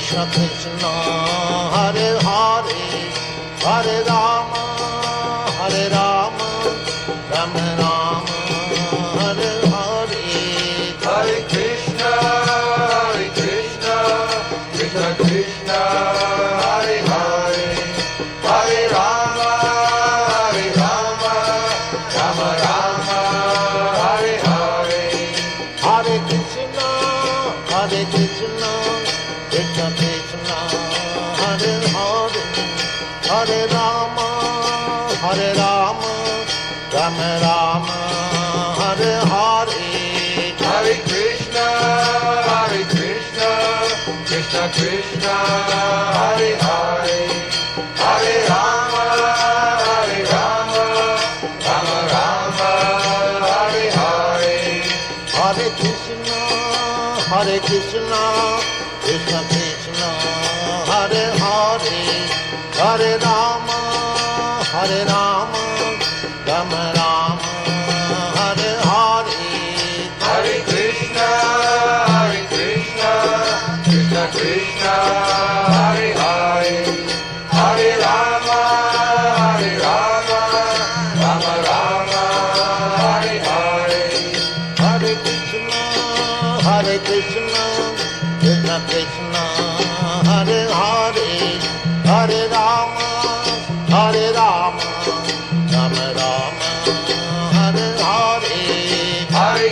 Krishna Krishna Hare Hare Hare Rama Rama Rama Hare Hare Hare Krishna Krishna Krishna Hare Hare Hare Rama Rama Rama Hare Hare Hare Krishna Krishna Krishna Hare Hare Hare Rama Rama Rama Hare Hare Hare Krishna Krishna Krishna Hare Hare Hare Rama Rama Rama Hare Hare Hare Krishna Krishna Krishna Hare Hare Hare Rama Rama Rama Hare Hare Hare Krishna Krishna Krishna Hare Hare Hare Rama Rama Rama Hare Hare Hare Krishna Krishna Krishna Hare Hare Hare Rama Rama Rama Hare Hare Hare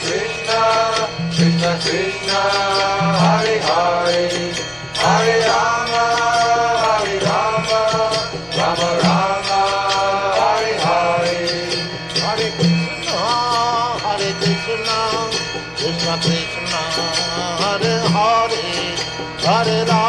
Krishna Krishna Krishna Hare Hare Hare Rama Rama Rama Hare Hare Hare Krishna Krishna Krishna Hare Hare Hare Rama